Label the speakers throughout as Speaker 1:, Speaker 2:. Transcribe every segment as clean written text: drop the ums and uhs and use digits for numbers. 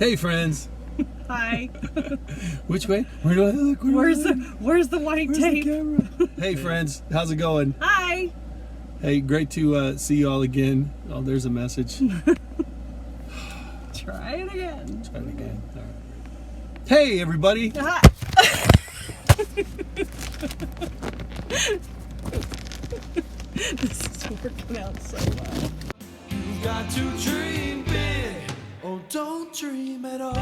Speaker 1: Hey friends.
Speaker 2: Hi.
Speaker 1: Which way? Where do I look?
Speaker 2: Where's the white tape?
Speaker 1: Hey friends, how's it going?
Speaker 2: Hi.
Speaker 1: Hey, great to see you all again. Oh, there's a message.
Speaker 2: Try it again.
Speaker 1: Try it again. All right. Hey everybody.
Speaker 2: Hi. This is working out so well.
Speaker 3: You've got to dream big, or don't dream at all.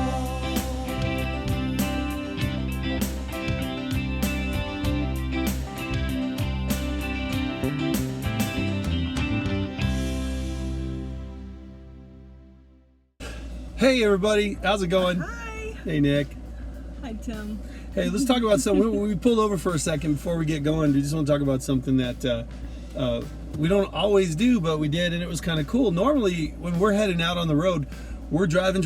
Speaker 1: Hey everybody, how's it going?
Speaker 2: Hi.
Speaker 1: Hey Nick.
Speaker 2: Hi, Tim.
Speaker 1: Hey, let's talk about something. We pulled over for a second before we get going. We just want to talk about something that we don't always do, but we did, and it was kind of cool. Normally, when we're heading out on the road, we're driving,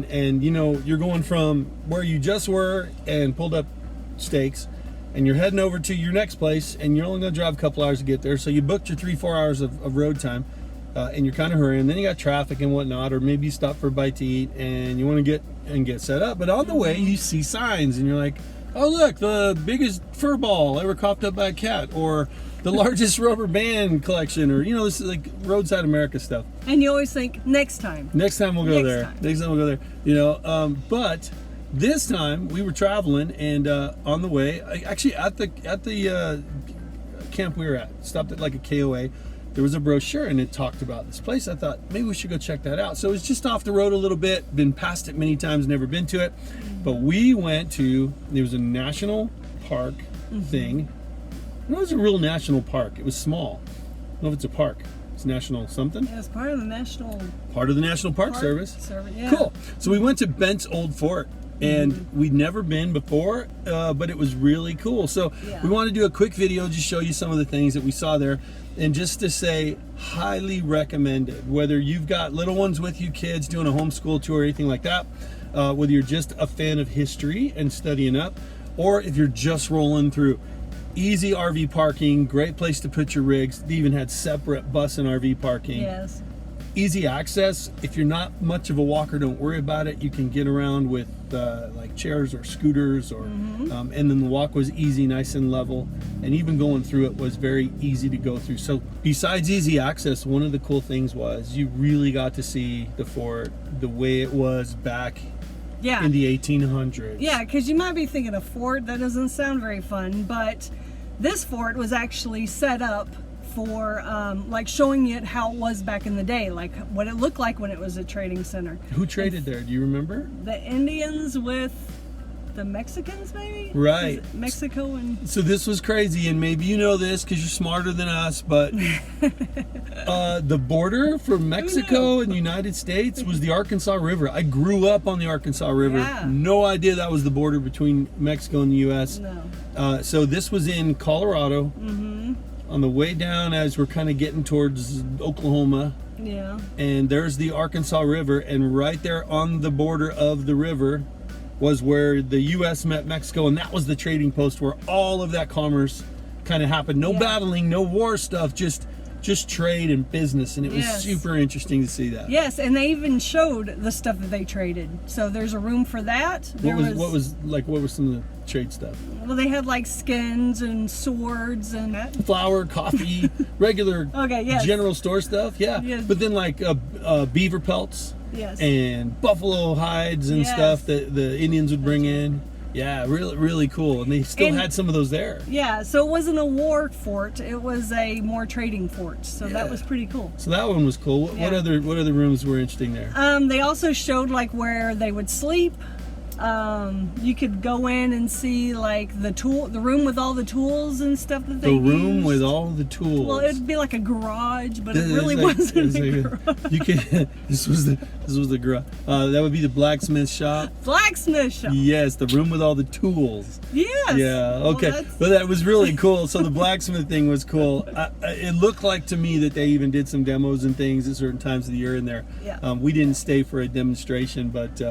Speaker 1: and you know, you're going from where you just were and pulled up stakes, and you're heading over to your next place, and you're only going to drive a couple hours to get there. So you booked your 3-4 hours of road time, and you're kind of hurrying. Then you got traffic and whatnot, or maybe you stop for a bite to eat, and you want to get set up. But on the way, you see signs, and you're like, oh look, the biggest fur ball ever coughed up by a cat, or the largest rubber band collection, or you know, this is like roadside America stuff.
Speaker 2: And you always think next time.
Speaker 1: Next time we'll go
Speaker 2: Next
Speaker 1: there.
Speaker 2: time.
Speaker 1: Next time we'll go there. You know, but this time we were traveling, and on the way, actually at the camp we were at, stopped at like a KOA. There was a brochure and it talked about this place. I thought maybe we should go check that out. So it's just off the road a little bit. Been past it many times, never been to it. But we went to, there was a national park thing. It was a real national park. It was small. I don't know if it's a park. It's national something.
Speaker 2: Yeah, it's part of the National
Speaker 1: Park Service.
Speaker 2: Yeah.
Speaker 1: Cool. So we went to Bent's Old Fort, and we'd never been before, but it was really cool. So
Speaker 2: Yeah.
Speaker 1: we want to do a quick video, just show you some of the things that we saw there, and just to say, highly recommended. Whether you've got little ones with you, kids doing a homeschool tour or anything like that, whether you're just a fan of history and studying up, or if you're just rolling through. Easy RV parking, great place to put your rigs. They even had separate bus and RV parking.
Speaker 2: Yes.
Speaker 1: Easy access. If you're not much of a walker, don't worry about it. You can get around with like chairs or scooters, or and then the walk was easy, nice and level, and even going through it was very easy to go through. So besides easy access, one of the cool things was you really got to see the fort the way it was back
Speaker 2: Yeah.
Speaker 1: in the 1800s.
Speaker 2: Yeah, because you might be thinking a fort, that doesn't sound very fun, but this fort was actually set up for like showing it how it was back in the day, like what it looked like when it was a trading center.
Speaker 1: Who traded there? Do you remember?
Speaker 2: The Indians with the Mexicans, maybe?
Speaker 1: Right.
Speaker 2: Is it Mexico and...
Speaker 1: So this was crazy, and maybe you know this because you're smarter than us, but the border from Mexico and the United States was the Arkansas River. I grew up on the Arkansas River.
Speaker 2: Yeah.
Speaker 1: No idea that was the border between Mexico and the U.S.
Speaker 2: No.
Speaker 1: So this was in Colorado. On the way down as we're kind of getting towards Oklahoma.
Speaker 2: Yeah.
Speaker 1: And there's the Arkansas River, and right there on the border of the river was where the U.S. met Mexico, and that was the trading post where all of that commerce kind of happened. No
Speaker 2: Yeah.
Speaker 1: battling, no war stuff, just trade and business, and it was
Speaker 2: Yes.
Speaker 1: super interesting to see that.
Speaker 2: Yes, and they even showed the stuff that they traded. So there's a room for that.
Speaker 1: What was some of the trade stuff?
Speaker 2: Well, they had like skins and swords and that.
Speaker 1: Flour, coffee, regular
Speaker 2: Okay, yes.
Speaker 1: general store stuff, yeah.
Speaker 2: Yes.
Speaker 1: But then like beaver pelts.
Speaker 2: Yes.
Speaker 1: And buffalo hides and
Speaker 2: Yes.
Speaker 1: stuff that the Indians would bring in. Yeah, really, really cool. And they still
Speaker 2: And-
Speaker 1: had some of those there.
Speaker 2: Yeah, so it wasn't a war fort, it was a more trading fort. So that
Speaker 1: Yeah.
Speaker 2: was pretty cool.
Speaker 1: So that one was cool. What
Speaker 2: Yeah.
Speaker 1: other rooms were interesting there?
Speaker 2: They also showed like where they would sleep. You could go in and see like the room with all the tools and stuff that they
Speaker 1: The room
Speaker 2: used.
Speaker 1: with all the tools.
Speaker 2: Well, it'd be like a garage, but it
Speaker 1: It's
Speaker 2: really
Speaker 1: like-
Speaker 2: wasn't
Speaker 1: it's
Speaker 2: a
Speaker 1: like
Speaker 2: garage.
Speaker 1: You can. This was the garage. That would be the blacksmith shop.
Speaker 2: Blacksmith shop.
Speaker 1: Yes, the room with all the tools.
Speaker 2: Yes.
Speaker 1: Yeah.
Speaker 2: Well,
Speaker 1: Okay.
Speaker 2: that's-
Speaker 1: But that was really cool. So the blacksmith thing was cool. It looked like to me that they even did some demos and things at certain times of the year in there.
Speaker 2: Yeah.
Speaker 1: We didn't stay for a demonstration, but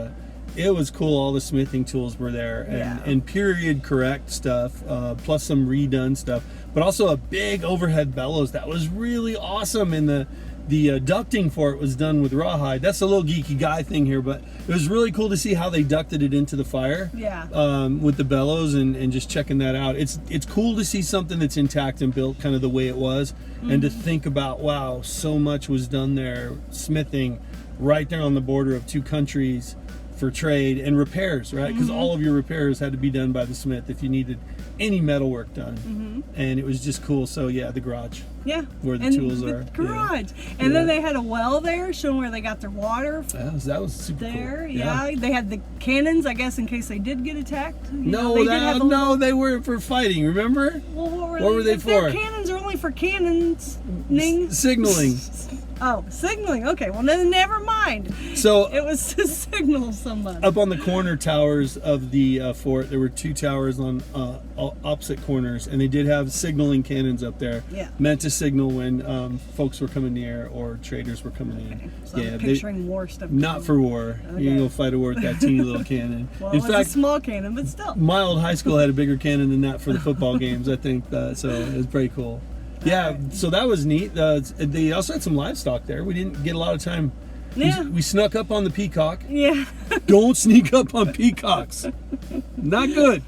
Speaker 1: it was cool. All the smithing tools were there, and,
Speaker 2: Yeah.
Speaker 1: and period correct stuff, plus some redone stuff, but also a big overhead bellows that was really awesome. And the ducting for it was done with rawhide. That's a little geeky guy thing here, but it was really cool to see how they ducted it into the fire.
Speaker 2: Yeah.
Speaker 1: With the bellows and just checking that out. It's cool to see something that's intact and built kind of the way it was, and to think about, wow, so much was done there, smithing right there on the border of two countries for trade and repairs, right? Because all of your repairs had to be done by the smith if you needed any metal work done. And it was just cool. So yeah, the garage.
Speaker 2: Yeah.
Speaker 1: Where the
Speaker 2: and
Speaker 1: tools
Speaker 2: the
Speaker 1: are.
Speaker 2: garage. And then they had a well there showing where they got their water.
Speaker 1: That was super
Speaker 2: There,
Speaker 1: cool.
Speaker 2: yeah. They had the cannons, I guess, in case they did get attacked.
Speaker 1: They were for fighting, remember?
Speaker 2: Well, what
Speaker 1: were they
Speaker 2: if
Speaker 1: for?
Speaker 2: Their cannons are only for cannons.
Speaker 1: Signaling.
Speaker 2: Oh, signaling. Okay, well then never mind.
Speaker 1: So
Speaker 2: it was to signal somebody.
Speaker 1: Up on the corner towers of the fort, there were two towers on opposite corners, and they did have signaling cannons up there.
Speaker 2: Yeah.
Speaker 1: Meant to signal when folks were coming near or traders were coming in.
Speaker 2: So I'm picturing war stuff.
Speaker 1: Not for war.
Speaker 2: Okay.
Speaker 1: You can go fight a war with that teeny little cannon.
Speaker 2: Well,
Speaker 1: in
Speaker 2: it was
Speaker 1: fact,
Speaker 2: a small cannon, but still.
Speaker 1: my old high school had a bigger cannon than that for the football games, I think. So it was pretty cool. Yeah, so that was neat. They also had some livestock there. We didn't get a lot of time.
Speaker 2: Yeah.
Speaker 1: We snuck up on the peacock.
Speaker 2: Yeah.
Speaker 1: Don't sneak up on peacocks. Not good.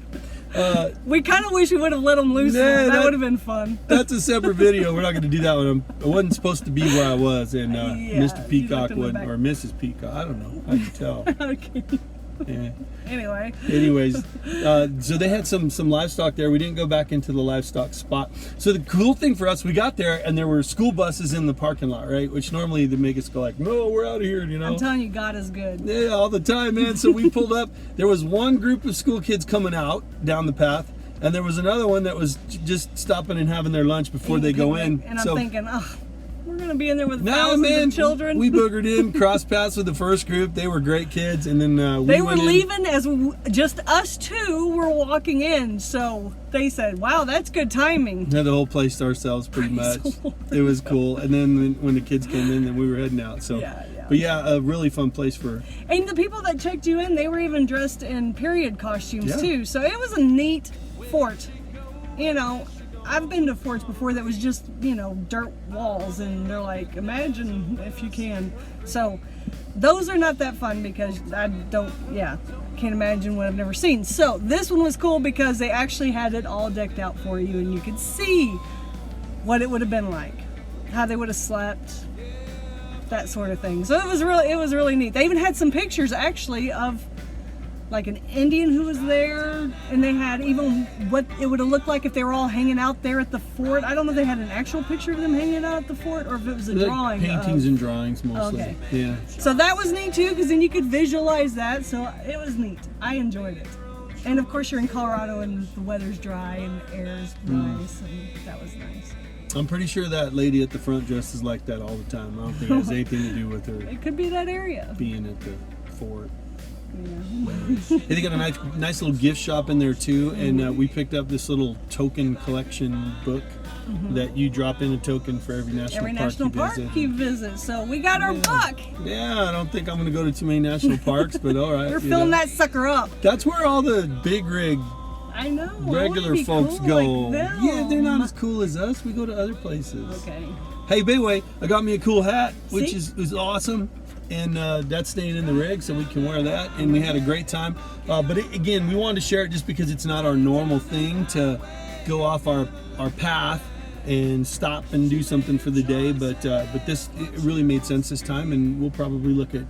Speaker 2: We kind of wish we would have let them loose. That would have been fun.
Speaker 1: That's a separate video. We're not going to do that one. I wasn't supposed to be where I was, and Mr. Peacock wouldn't, or Mrs. Peacock. I don't know. I can tell.
Speaker 2: Okay.
Speaker 1: Yeah.
Speaker 2: Anyways,
Speaker 1: so they had some livestock there. We didn't go back into the livestock spot. So the cool thing for us, we got there and there were school buses in the parking lot, right? Which normally they make us go like, no, we're out of here, you know.
Speaker 2: I'm telling you, God is good.
Speaker 1: Yeah, all the time, man. So we pulled up. There was one group of school kids coming out down the path, and there was another one that was just stopping and having their lunch before they go in.
Speaker 2: And I'm thinking, oh, we're gonna be in there with thousands of children.
Speaker 1: We boogered in, crossed paths with the first group. They were great kids, and then
Speaker 2: they were leaving as just us two were walking in. So they said, "Wow, that's good timing."
Speaker 1: We had the whole place to ourselves, pretty much. It was cool. And then when the kids came in, then we were heading out. So, but yeah, a really fun place for.
Speaker 2: And the people that checked you in, they were even dressed in period costumes too. So it was a neat fort. You know, I've been to forts before that was just, you know, dirt walls, and they're like, imagine if you can. So those are not that fun because I can't imagine what I've never seen. So this one was cool because they actually had it all decked out for you, and you could see what it would have been like, how they would have slept, that sort of thing. So it was really neat. They even had some pictures actually of like an Indian who was there, and they had even what it would have looked like if they were all hanging out there at the fort. I don't know if they had an actual picture of them hanging out at the fort or if it was a drawing.
Speaker 1: Paintings and drawings mostly.
Speaker 2: Okay.
Speaker 1: Yeah.
Speaker 2: So that was neat too, because then you could visualize that. So it was neat. I enjoyed it. And of course you're in Colorado and the weather's dry and the air is nice, and that was nice.
Speaker 1: I'm pretty sure that lady at the front dresses like that all the time. I don't think it has anything to do with her
Speaker 2: It could be that area.
Speaker 1: being at the fort.
Speaker 2: Yeah.
Speaker 1: They got a nice little gift shop in there too, and we picked up this little token collection book that you drop in a token for every national park
Speaker 2: you visit. So we got our book.
Speaker 1: Yeah, I don't think I'm going to go to too many national parks, but all right.
Speaker 2: We're filling that sucker up.
Speaker 1: That's where all the big rig
Speaker 2: I know.
Speaker 1: regular folks
Speaker 2: cool
Speaker 1: go.
Speaker 2: Like them.
Speaker 1: Yeah, they're not as cool as us. We go to other places.
Speaker 2: Okay.
Speaker 1: Hey, by the way, I got me a cool hat, which is awesome. And that's staying in the rig, so we can wear that. And we had a great time. But again, we wanted to share it just because it's not our normal thing to go off our path and stop and do something for the day. But this, it really made sense this time, and we'll probably look at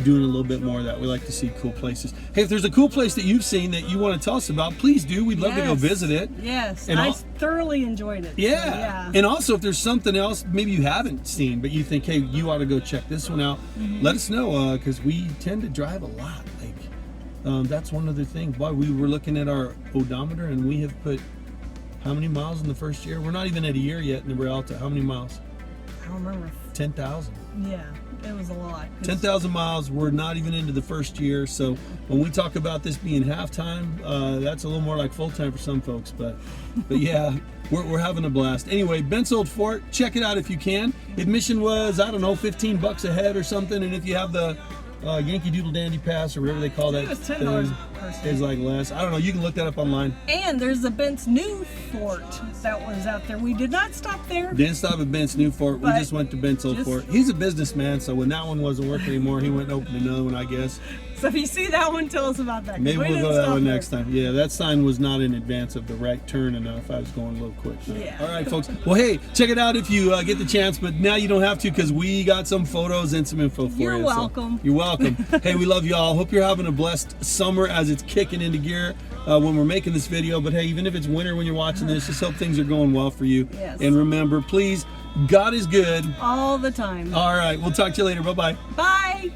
Speaker 1: doing a little bit more of that. We like to see cool places. Hey, if there's a cool place that you've seen that you want to tell us about, please do. We'd love to go visit it.
Speaker 2: Yes,
Speaker 1: and
Speaker 2: I thoroughly enjoyed it.
Speaker 1: Yeah.
Speaker 2: So, yeah.
Speaker 1: And also, if there's something else maybe you haven't seen, but you think, hey, you ought to go check this one out, let us know, because we tend to drive a lot. Like, that's one of the things. Why we were looking at our odometer, and we have put how many miles in the first year? We're not even at a year yet in the Rialta. How many miles?
Speaker 2: I don't remember.
Speaker 1: 10,000.
Speaker 2: Yeah, it was a lot.
Speaker 1: 10,000 miles. We're not even into the first year. So when we talk about this being halftime, that's a little more like full time for some folks. But yeah, we're having a blast. Anyway, Bent's Old Fort. Check it out if you can. Admission was, I don't know, $15 a head or something. And if you have the Yankee Doodle Dandy Pass or whatever they call that.
Speaker 2: It was $10 per person.
Speaker 1: It's like less. I don't know. You can look that up online.
Speaker 2: And there's the Bent's New Fort that was out there. We did not stop there.
Speaker 1: Didn't stop at Bent's New Fort. We
Speaker 2: But
Speaker 1: just went to Bent's Old
Speaker 2: just-
Speaker 1: Fort. He's a businessman, so when that one wasn't working anymore, he went and opened another one, I guess.
Speaker 2: So if you see that one, tell us about that. 'cause
Speaker 1: Maybe
Speaker 2: we
Speaker 1: we'll
Speaker 2: didn't
Speaker 1: go to that
Speaker 2: stop
Speaker 1: one
Speaker 2: there.
Speaker 1: next time. Yeah, that sign was not in advance of the right turn enough. I was going a little quick.
Speaker 2: Yeah.
Speaker 1: All right, folks. Well, hey, check it out if you get the chance, but now you don't have to because we got some photos and some info for
Speaker 2: You're
Speaker 1: you.
Speaker 2: welcome.
Speaker 1: You're welcome. Hey, we love you all. Hope you're having a blessed summer as it's kicking into gear when we're making this video. But hey, even if it's winter when you're watching this, just hope things are going well for you.
Speaker 2: Yes.
Speaker 1: And remember, please, God is good.
Speaker 2: All the time.
Speaker 1: All right, we'll talk to you later. Bye-bye.
Speaker 2: Bye.